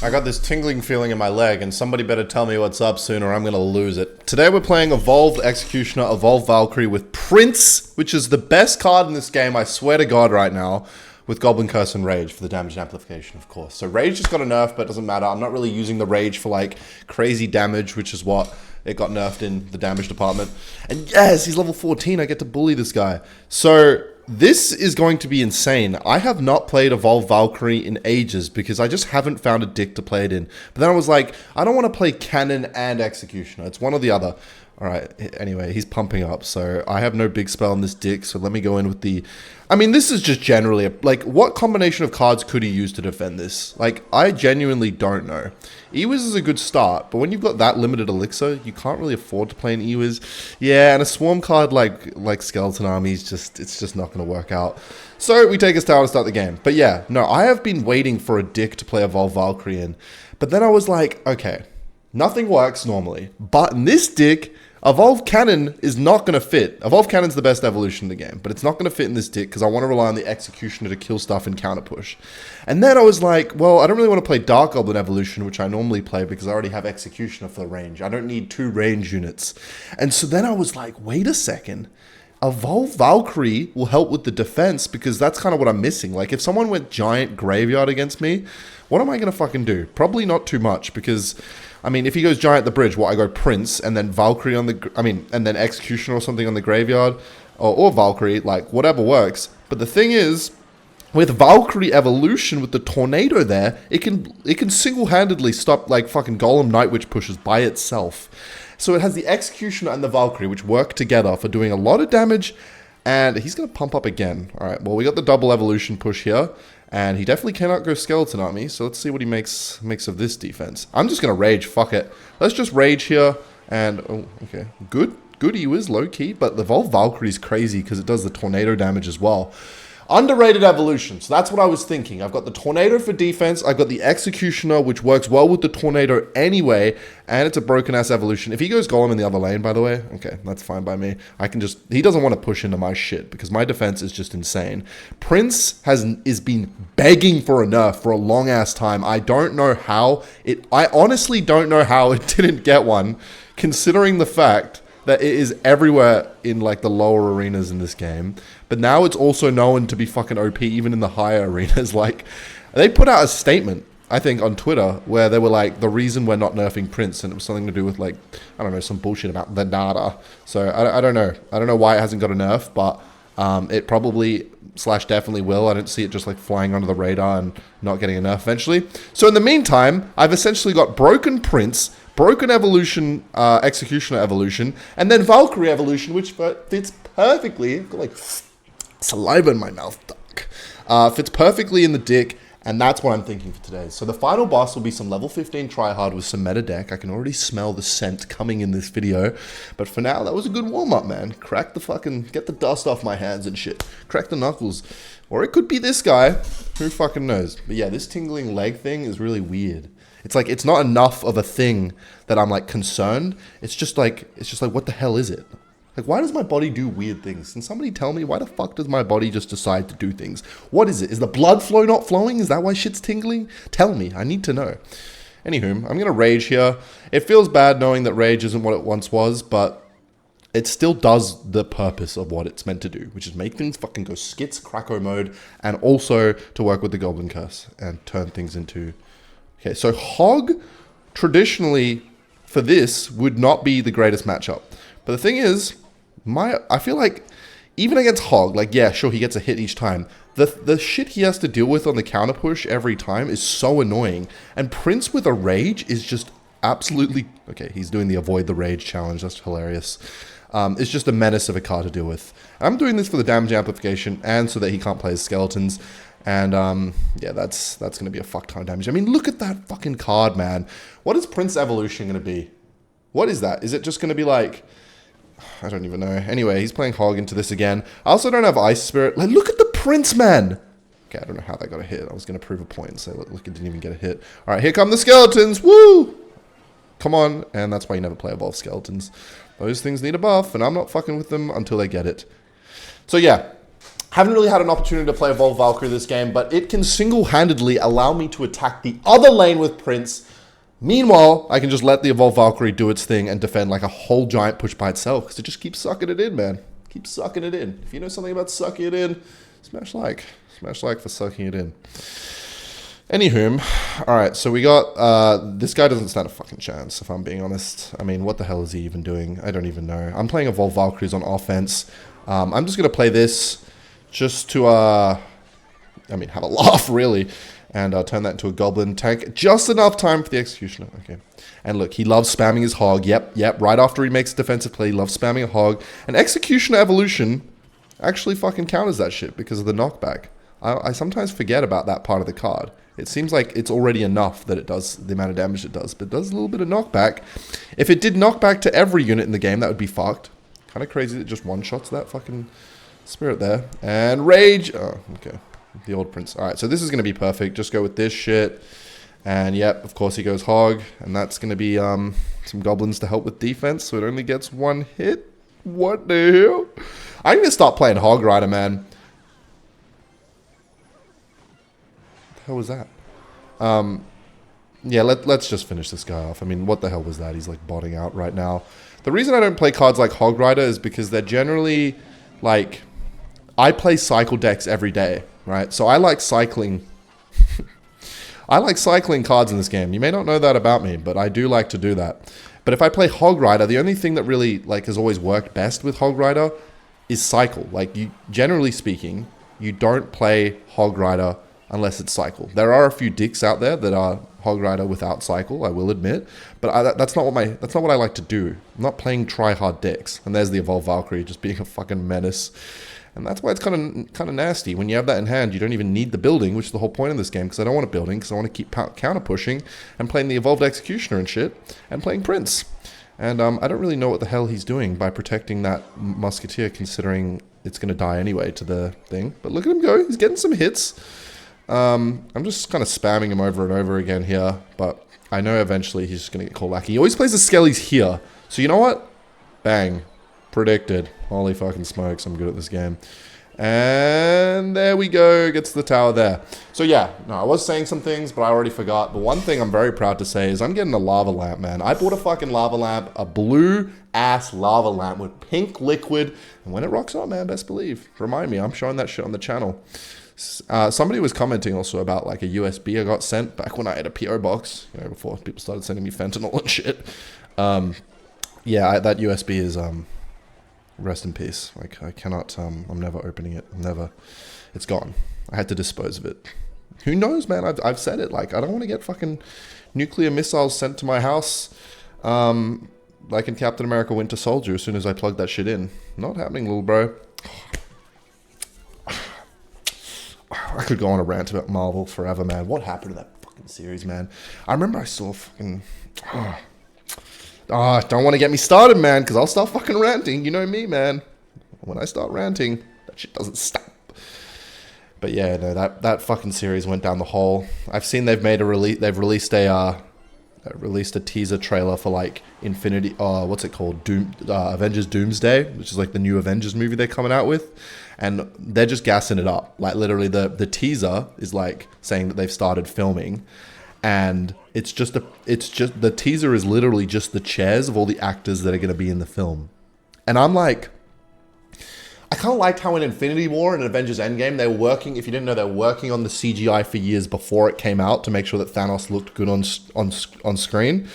I got this tingling feeling in my leg, and somebody better tell me what's up soon or I'm gonna lose it. Today we're playing Evolved Executioner, Evolved Valkyrie with Prince, which is the best card in this game, I swear to God right now, with Goblin Curse and Rage for the damage amplification, of course. So Rage just got a nerf, but it doesn't matter. I'm not really using the Rage for like crazy damage, which is what it got nerfed in the damage department. And yes, he's level 14, I get to bully this guy. So this is going to be insane. I have not played Evolved Valkyrie in ages because I just haven't found a dick to play it in. But then I was like, I don't want to play Cannon and Executioner. It's one or the other. Alright, anyway, he's pumping up, so I have no big spell on this dick, so let me go in with the... I mean, this is just generally... Like, what combination of cards could he use to defend this? Like, I genuinely don't know. Ewiz is a good start, but when you've got that limited elixir, you can't really afford to play an Ewiz. Yeah, and a swarm card like Skeleton Army is just... It's just not going to work out. So, we take his tower to start the game. But yeah, no, I have been waiting for a dick to play Evolved Valkyrie in. But then I was like, okay, nothing works normally. But in this dick... Evolved Cannon is not going to fit. Evolved Cannon's the best evolution in the game, but it's not going to fit in this dick because I want to rely on the Executioner to kill stuff and counter push. And then I was like, well, I don't really want to play Dark Goblin Evolution, which I normally play because I already have Executioner for the range. I don't need 2 range units. And so then I was like, wait a second. Evolved Valkyrie will help with the defense because that's kind of what I'm missing. Like, if someone went Giant Graveyard against me, what am I going to fucking do? Probably not too much because... I mean, if he goes Giant the Bridge, I go Prince, and then Valkyrie on the... and then Executioner or something on the Graveyard, or Valkyrie, like, whatever works. But the thing is, with Valkyrie Evolution, with the Tornado there, it can single-handedly stop, like, fucking Golem Night Witch pushes by itself. So it has the Executioner and the Valkyrie, which work together for doing a lot of damage, and he's going to pump up again. Alright, well, we got the double Evolution push here. And he definitely cannot go Skeleton Army, so let's see what he makes of this defense. I'm just going to Rage, fuck it. Let's just Rage here, and, oh, okay. Good Ewiz, low-key, but the Evolved Valkyrie is crazy because it does the Tornado damage as well. Underrated evolution, so that's what I was thinking. I've got the Tornado for defense, I've got the Executioner, which works well with the Tornado anyway, and it's a broken-ass evolution. If he goes Golem in the other lane, by the way, okay, that's fine by me. I can just... He doesn't want to push into my shit, because my defense is just insane. Prince is been begging for a nerf for a long-ass time. I don't know how I honestly don't know how it didn't get one, considering the fact that it is everywhere in, like, the lower arenas in this game. But now it's also known to be fucking OP even in the higher arenas. Like, they put out a statement, I think, on Twitter, where they were like, the reason we're not nerfing Prince, and it was something to do with, like, I don't know, some bullshit about the data. So, I don't know. I don't know why it hasn't got a nerf, but it probably / definitely will. I don't see it just, like, flying under the radar and not getting a nerf eventually. So, in the meantime, I've essentially got broken Prince, broken Evolution, Executioner Evolution, and then Valkyrie Evolution, which fits perfectly. I've got, like, saliva in my mouth, duck. Fits perfectly in the dick, and that's what I'm thinking for today. So the final boss will be some level 15 tryhard with some meta deck. I can already smell the scent coming in this video. But for now, that was a good warm-up, man. Crack the fucking... Get the dust off my hands and shit. Crack the knuckles. Or it could be this guy. Who fucking knows? But yeah, this tingling leg thing is really weird. It's like, it's not enough of a thing that I'm, like, concerned. It's just like, what the hell is it? Like, why does my body do weird things? Can somebody tell me, why the fuck does my body just decide to do things? What is it? Is the blood flow not flowing? Is that why shit's tingling? Tell me. I need to know. Anywho, I'm going to Rage here. It feels bad knowing that Rage isn't what it once was, but it still does the purpose of what it's meant to do, which is make things fucking go skits, cracko mode, and also to work with the Goblin Curse and turn things into... Okay, so Hog, traditionally, for this, would not be the greatest matchup. But the thing is, I feel like, even against Hog, like, yeah, sure, he gets a hit each time. The shit he has to deal with on the counter push every time is so annoying. And Prince with a Rage is just absolutely... Okay, he's doing the Avoid the Rage challenge. That's hilarious. It's just a menace of a card to deal with. I'm doing this for the damage amplification and so that he can't play his skeletons. And, yeah, that's going to be a fuck ton of damage. I mean, look at that fucking card, man. What is Prince Evolution going to be? What is that? Is it just going to be like... I don't even know. Anyway, he's playing Hog into this again. I also don't have Ice Spirit. Like, look at the Prince, man! Okay, I don't know how that got a hit. I was going to prove a point and say, look, it didn't even get a hit. Alright, here come the skeletons! Woo! Come on. And that's why you never play Evolved Skeletons. Those things need a buff, and I'm not fucking with them until they get it. So, yeah. Haven't really had an opportunity to play Evolved Valkyrie this game, but it can single-handedly allow me to attack the other lane with Prince. Meanwhile, I can just let the Evolved Valkyrie do its thing and defend like a whole giant push by itself, because it just keeps sucking it in, man. Keeps sucking it in. If you know something about sucking it in, smash like. Smash like for sucking it in. Anywho, alright, so we got, this guy doesn't stand a fucking chance, if I'm being honest. I mean, what the hell is he even doing? I don't even know. I'm playing Evolved Valkyries on offense. I'm just going to play this just to, have a laugh, really. And turn that into a goblin tank. Just enough time for the executioner. Okay. And look, he loves spamming his hog. Yep. Right after he makes a defensive play, he loves spamming a hog. And executioner evolution actually fucking counters that shit because of the knockback. I sometimes forget about that part of the card. It seems like it's already enough that it does the amount of damage it does, but it does a little bit of knockback. If it did knockback to every unit in the game, that would be fucked. Kind of crazy that it just one-shots that fucking spirit there. And rage. Oh, okay. The old prince. Alright, so this is going to be perfect. Just go with this shit. And yep, of course he goes hog. And that's going to be some goblins to help with defense, so it only gets one hit. What the hell? I'm going to start playing Hog Rider, man. What was that? Yeah, let's just finish this guy off. I mean, what the hell was that? He's like botting out right now. The reason I don't play cards like Hog Rider is because they're generally like, I play cycle decks every day, right? So I like cycling. I like cycling cards in this game. You may not know that about me, but I do like to do that. But if I play Hog Rider, the only thing that really like has always worked best with Hog Rider is cycle. Like, you, generally speaking, you don't play Hog Rider unless it's cycle. There are a few dicks out there that are Hog Rider without cycle, I will admit, but that's not what I like to do. I'm not playing try-hard decks. And there's the Evolved Valkyrie just being a fucking menace. And that's why it's kind of nasty. When you have that in hand, you don't even need the building, which is the whole point of this game, because I don't want a building, because I want to keep counter-pushing and playing the Evolved Executioner and shit, and playing Prince. And I don't really know what the hell he's doing by protecting that Musketeer, considering it's going to die anyway to the thing. But look at him go. He's getting some hits. I'm just kind of spamming him over and over again here, but I know eventually he's just going to get called back. He always plays the Skellies here. So you know what? Bang. Predicted. Holy fucking smokes, I'm good at this game. And there we go, gets the tower there. So yeah, no, I was saying some things, but I already forgot. But one thing I'm very proud to say is I'm getting a lava lamp, man. I bought a fucking lava lamp, a blue-ass lava lamp with pink liquid. And when it rocks on, man, best believe. Remind me, I'm showing that shit on the channel. Somebody was commenting also about like a USB I got sent back when I had a PO box, you know, before people started sending me fentanyl and shit. Yeah, that USB is rest in peace. Like, I cannot, I'm never opening it. It's gone. I had to dispose of it. Who knows, man? I've said it. Like, I don't want to get fucking nuclear missiles sent to my house, like in Captain America Winter Soldier, as soon as I plug that shit in. Not happening, little bro. I could go on a rant about Marvel forever, man. What happened to that fucking series, man? I remember I saw fucking... don't want to get me started, man, because I'll start fucking ranting. You know me, man. When I start ranting, that shit doesn't stop. But yeah, no, that fucking series went down the hole. I've seen they've released a teaser trailer for like Infinity, what's it called? Avengers Doomsday, which is like the new Avengers movie they're coming out with. And they're just gassing it up. Like literally the teaser is like saying that they've started filming. And it's just the teaser is literally just the chairs of all the actors that are going to be in the film. And I'm like, I kind of liked how in Infinity War and Avengers Endgame, they were working, if you didn't know, they were working on the CGI for years before it came out to make sure that Thanos looked good on screen.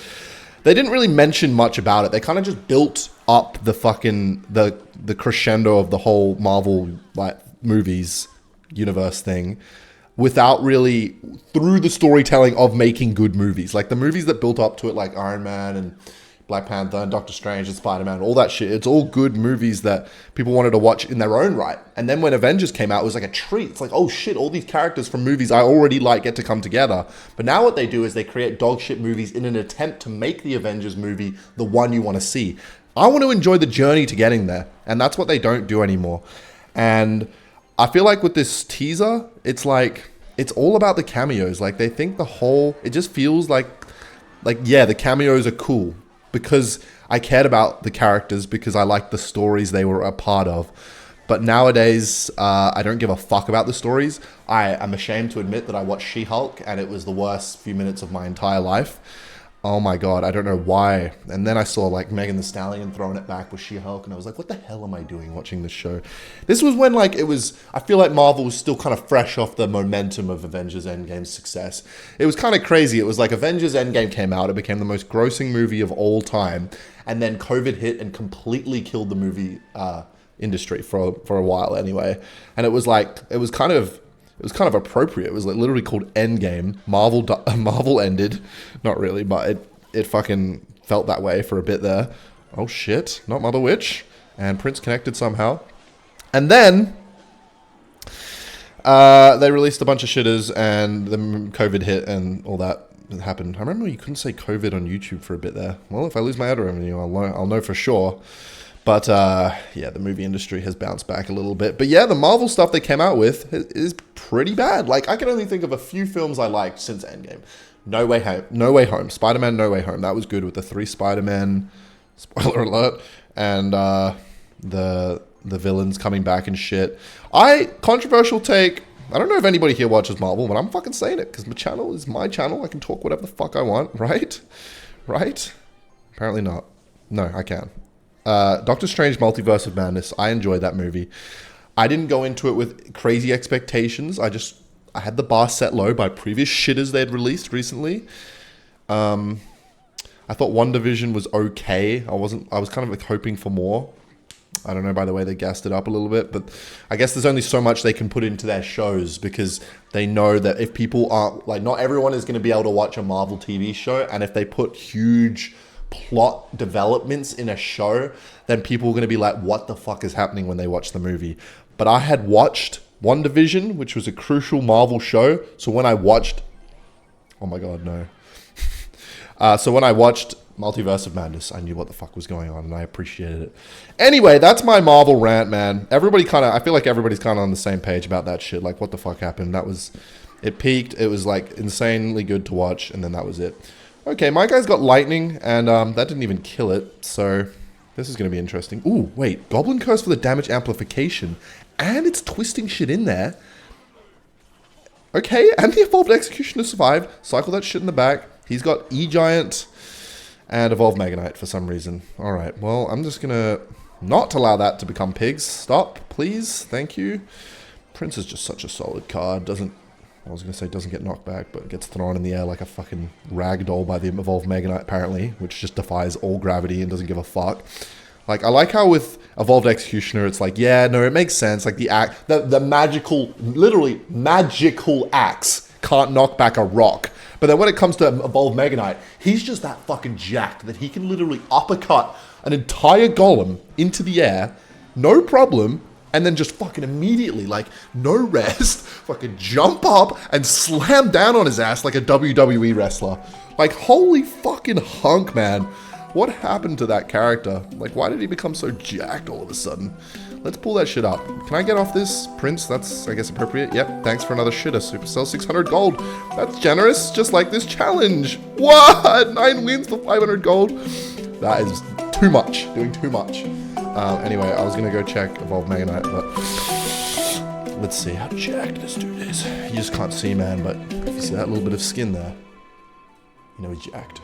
They didn't really mention much about it. They kind of just built up the fucking, the crescendo of the whole Marvel like movies universe thing without really, through the storytelling of making good movies. Like the movies that built up to it, like Iron Man and Black Panther and Doctor Strange and Spider-Man, all that shit. It's all good movies that people wanted to watch in their own right. And then when Avengers came out, it was like a treat. It's like, oh shit, all these characters from movies I already like get to come together. But now what they do is they create dog shit movies in an attempt to make the Avengers movie the one you want to see. I want to enjoy the journey to getting there. And that's what they don't do anymore. And I feel like with this teaser, it's like, it's all about the cameos. Like they think it just feels like, yeah, the cameos are cool. Because I cared about the characters, because I liked the stories they were a part of. But nowadays, I don't give a fuck about the stories. I am ashamed to admit that I watched She-Hulk, and it was the worst few minutes of my entire life. Oh my god, I don't know why. And then I saw like Megan Thee Stallion throwing it back with She-Hulk, and I was like, what the hell am I doing watching this show? This was when like I feel like Marvel was still kind of fresh off the momentum of Avengers Endgame's success. It was kind of crazy. It was like Avengers Endgame came out, it became the most grossing movie of all time, and then COVID hit and completely killed the movie industry for a while anyway. And it was kind of appropriate. It was like literally called Endgame. Marvel ended. Not really, but it fucking felt that way for a bit there. Oh shit, not Mother Witch. And Prince connected somehow. And then they released a bunch of shitters and the COVID hit and all that happened. I remember you couldn't say COVID on YouTube for a bit there. Well, if I lose my ad revenue, I'll know for sure. But, yeah, the movie industry has bounced back a little bit. But, yeah, the Marvel stuff they came out with is pretty bad. Like, I can only think of a few films I liked since Endgame. No Way Home. Spider-Man No Way Home. That was good with the 3 Spider-Men, spoiler alert, and the villains coming back and shit. Controversial take. I don't know if anybody here watches Marvel, but I'm fucking saying it because my channel is my channel. I can talk whatever the fuck I want, right? Right? Apparently not. No, I can. Doctor Strange Multiverse of Madness. I enjoyed that movie. I didn't go into it with crazy expectations. I had the bar set low by previous shitters they had released recently. I thought WandaVision was okay. I was kind of like hoping for more. I don't know, by the way, they gassed it up a little bit, but I guess there's only so much they can put into their shows because they know that if people aren't, like, not everyone is going to be able to watch a Marvel TV show, and if they put huge plot developments in a show, then people are going to be like, what the fuck is happening when they watch the movie? But I had watched WandaVision, which was a crucial Marvel show, so when I watched... Oh my god, no. So when I watched Multiverse of Madness, I knew what the fuck was going on, and I appreciated it. Anyway, that's my Marvel rant, man. I feel like everybody's kind of on the same page about that shit. Like, what the fuck happened? It peaked. It was, like, insanely good to watch, and then that was it. Okay, my guy's got lightning, and that didn't even kill it, so this is going to be interesting. Ooh, wait. Goblin Curse for the damage amplification, and it's twisting shit in there. Okay, and the Evolved Executioner survived. Cycle that shit in the back. He's got E-Giant and Evolved Mega Knight for some reason. Alright, well, I'm just going to not allow that to become pigs. Stop, please. Thank you. Prince is just such a solid card. Doesn't get knocked back, but gets thrown in the air like a fucking ragdoll by the Evolved Mega Knight, apparently, which just defies all gravity and doesn't give a fuck. Like, I like how with Evolved Executioner, it's like, yeah, no, it makes sense. Like, the magical, literally magical axe can't knock back a rock. But then when it comes to Evolved Mega Knight, he's just that fucking jacked that he can literally uppercut an entire golem into the air, no problem, and then just fucking immediately, like, no rest, fucking jump up and slam down on his ass like a WWE wrestler. Like, holy fucking hunk, man. What happened to that character? Like, why did he become so jacked all of a sudden? Let's pull that shit up. Can I get off this, Prince? That's, I guess, appropriate. Yep, thanks for another shitter. Supercell 600 gold. That's generous, just like this challenge. What? 9 wins for 500 gold? That is too much. Doing too much. Anyway, I was going to go check Evolved Mega Knight, but let's see how jacked this dude is. You just can't see, man, but if you see that little bit of skin there, you know he's jacked.